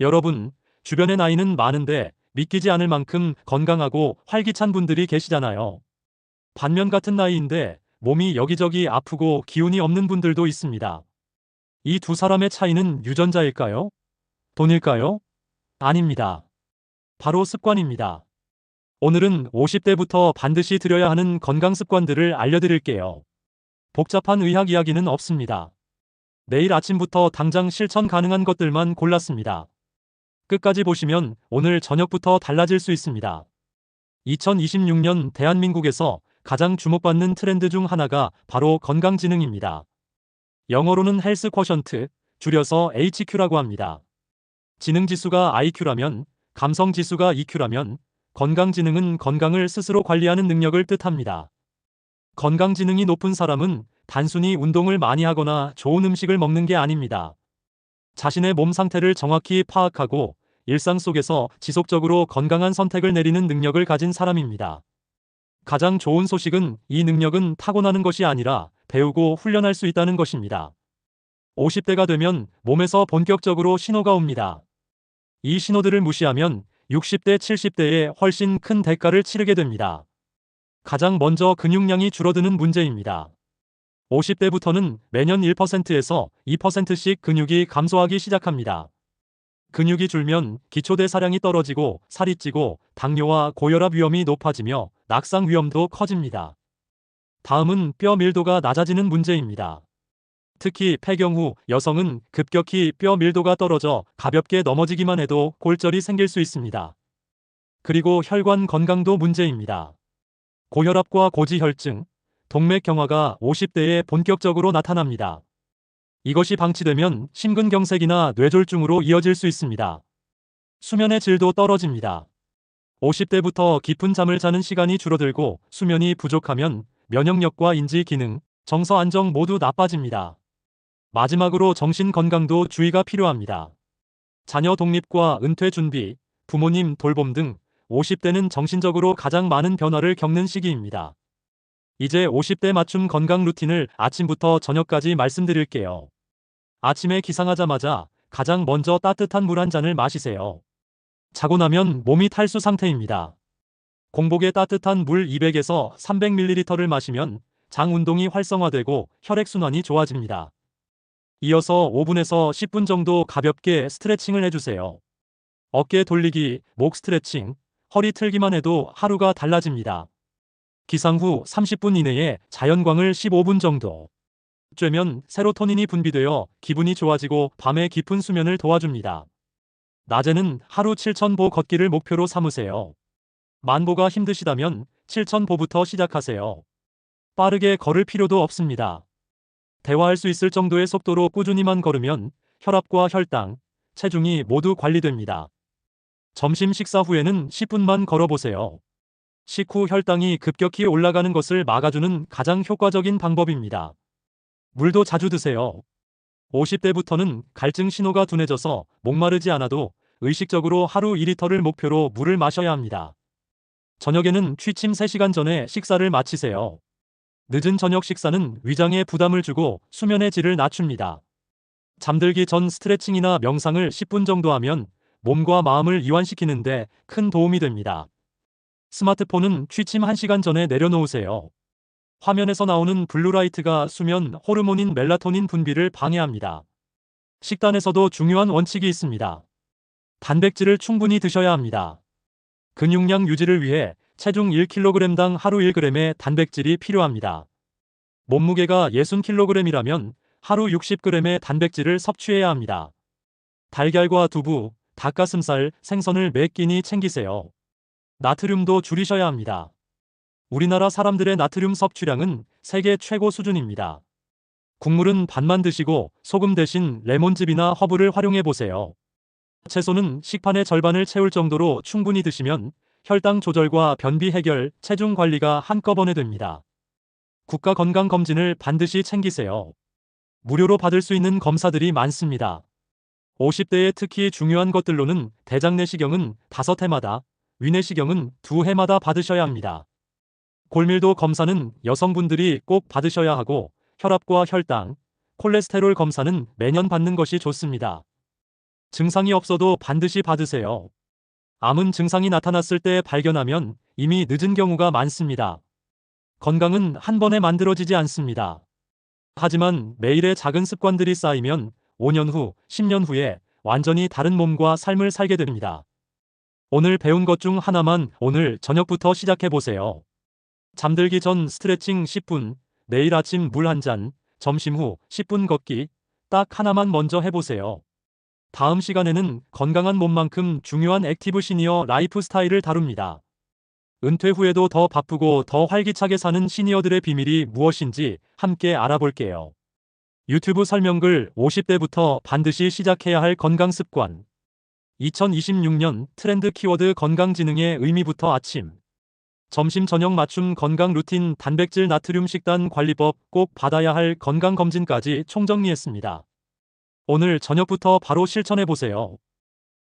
여러분, 주변에 나이는 많은데 믿기지 않을 만큼 건강하고 활기찬 분들이 계시잖아요. 반면 같은 나이인데 몸이 여기저기 아프고 기운이 없는 분들도 있습니다. 이 두 사람의 차이는 유전자일까요? 돈일까요? 아닙니다. 바로 습관입니다. 오늘은 50대부터 반드시 들여야 하는 건강 습관들을 알려드릴게요. 복잡한 의학 이야기는 없습니다. 내일 아침부터 당장 실천 가능한 것들만 골랐습니다. 끝까지 보시면 오늘 저녁부터 달라질 수 있습니다. 2026년 대한민국에서 가장 주목받는 트렌드 중 하나가 바로 건강지능입니다. 영어로는 헬스 쿼션트, 줄여서 HQ라고 합니다. 지능지수가 IQ라면, 감성지수가 EQ라면, 건강지능은 건강을 스스로 관리하는 능력을 뜻합니다. 건강지능이 높은 사람은 단순히 운동을 많이 하거나 좋은 음식을 먹는 게 아닙니다. 자신의 몸 상태를 정확히 파악하고 일상 속에서 지속적으로 건강한 선택을 내리는 능력을 가진 사람입니다. 가장 좋은 소식은 이 능력은 타고나는 것이 아니라 배우고 훈련할 수 있다는 것입니다. 50대가 되면 몸에서 본격적으로 신호가 옵니다. 이 신호들을 무시하면 60대, 70대에 훨씬 큰 대가를 치르게 됩니다. 가장 먼저 근육량이 줄어드는 문제입니다. 50대부터는 매년 1%에서 2%씩 근육이 감소하기 시작합니다. 근육이 줄면 기초대사량이 떨어지고 살이 찌고 당뇨와 고혈압 위험이 높아지며 낙상 위험도 커집니다. 다음은 뼈 밀도가 낮아지는 문제입니다. 특히 폐경 후 여성은 급격히 뼈 밀도가 떨어져 가볍게 넘어지기만 해도 골절이 생길 수 있습니다. 그리고 혈관 건강도 문제입니다. 고혈압과 고지혈증, 동맥경화가 50대에 본격적으로 나타납니다. 이것이 방치되면 심근경색이나 뇌졸중으로 이어질 수 있습니다. 수면의 질도 떨어집니다. 50대부터 깊은 잠을 자는 시간이 줄어들고 수면이 부족하면 면역력과 인지 기능, 정서 안정 모두 나빠집니다. 마지막으로 정신 건강도 주의가 필요합니다. 자녀 독립과 은퇴 준비, 부모님 돌봄 등 50대는 정신적으로 가장 많은 변화를 겪는 시기입니다. 이제 50대 맞춤 건강 루틴을 아침부터 저녁까지 말씀드릴게요. 아침에 기상하자마자 가장 먼저 따뜻한 물 한 잔을 마시세요. 자고 나면 몸이 탈수 상태입니다. 공복에 따뜻한 물 200에서 300ml를 마시면 장 운동이 활성화되고 혈액순환이 좋아집니다. 이어서 5분에서 10분 정도 가볍게 스트레칭을 해주세요. 어깨 돌리기, 목 스트레칭, 허리 틀기만 해도 하루가 달라집니다. 기상 후 30분 이내에 자연광을 15분 정도 쬐면 세로토닌이 분비되어 기분이 좋아지고 밤에 깊은 수면을 도와줍니다. 낮에는 하루 7,000보 걷기를 목표로 삼으세요. 10,000보가 힘드시다면 7,000보부터 시작하세요. 빠르게 걸을 필요도 없습니다. 대화할 수 있을 정도의 속도로 꾸준히만 걸으면 혈압과 혈당, 체중이 모두 관리됩니다. 점심 식사 후에는 10분만 걸어보세요. 식후 혈당이 급격히 올라가는 것을 막아주는 가장 효과적인 방법입니다. 물도 자주 드세요. 50대부터는 갈증 신호가 둔해져서 목마르지 않아도 의식적으로 하루 2리터를 목표로 물을 마셔야 합니다. 저녁에는 취침 3시간 전에 식사를 마치세요. 늦은 저녁 식사는 위장에 부담을 주고 수면의 질을 낮춥니다. 잠들기 전 스트레칭이나 명상을 10분 정도 하면 몸과 마음을 이완시키는데 큰 도움이 됩니다. 스마트폰은 취침 1시간 전에 내려놓으세요. 화면에서 나오는 블루라이트가 수면 호르몬인 멜라토닌 분비를 방해합니다. 식단에서도 중요한 원칙이 있습니다. 단백질을 충분히 드셔야 합니다. 근육량 유지를 위해 체중 1kg당 하루 1g의 단백질이 필요합니다. 몸무게가 60kg이라면 하루 60g의 단백질을 섭취해야 합니다. 달걀과 두부, 닭가슴살, 생선을 매 끼니 챙기세요. 나트륨도 줄이셔야 합니다. 우리나라 사람들의 나트륨 섭취량은 세계 최고 수준입니다. 국물은 반만 드시고 소금 대신 레몬즙이나 허브를 활용해 보세요. 채소는 식판의 절반을 채울 정도로 충분히 드시면 혈당 조절과 변비 해결, 체중 관리가 한꺼번에 됩니다. 국가건강검진을 반드시 챙기세요. 무료로 받을 수 있는 검사들이 많습니다. 50대에 특히 중요한 것들로는 대장 내시경은 5해마다, 위내시경은 2해마다 받으셔야 합니다. 골밀도 검사는 여성분들이 꼭 받으셔야 하고 혈압과 혈당, 콜레스테롤 검사는 매년 받는 것이 좋습니다. 증상이 없어도 반드시 받으세요. 암은 증상이 나타났을 때 발견하면 이미 늦은 경우가 많습니다. 건강은 한 번에 만들어지지 않습니다. 하지만 매일의 작은 습관들이 쌓이면 5년 후, 10년 후에 완전히 다른 몸과 삶을 살게 됩니다. 오늘 배운 것 중 하나만 오늘 저녁부터 시작해 보세요. 잠들기 전 스트레칭 10분, 내일 아침 물 한 잔, 점심 후 10분 걷기, 딱 하나만 먼저 해보세요. 다음 시간에는 건강한 몸만큼 중요한 액티브 시니어 라이프 스타일을 다룹니다. 은퇴 후에도 더 바쁘고 더 활기차게 사는 시니어들의 비밀이 무엇인지 함께 알아볼게요. 유튜브 설명글 50대부터 반드시 시작해야 할 건강 습관. 2026년 트렌드 키워드 건강지능의 의미부터 아침, 점심 저녁 맞춤 건강 루틴 단백질 나트륨 식단 관리법 꼭 받아야 할 건강 검진까지 총정리했습니다. 오늘 저녁부터 바로 실천해 보세요.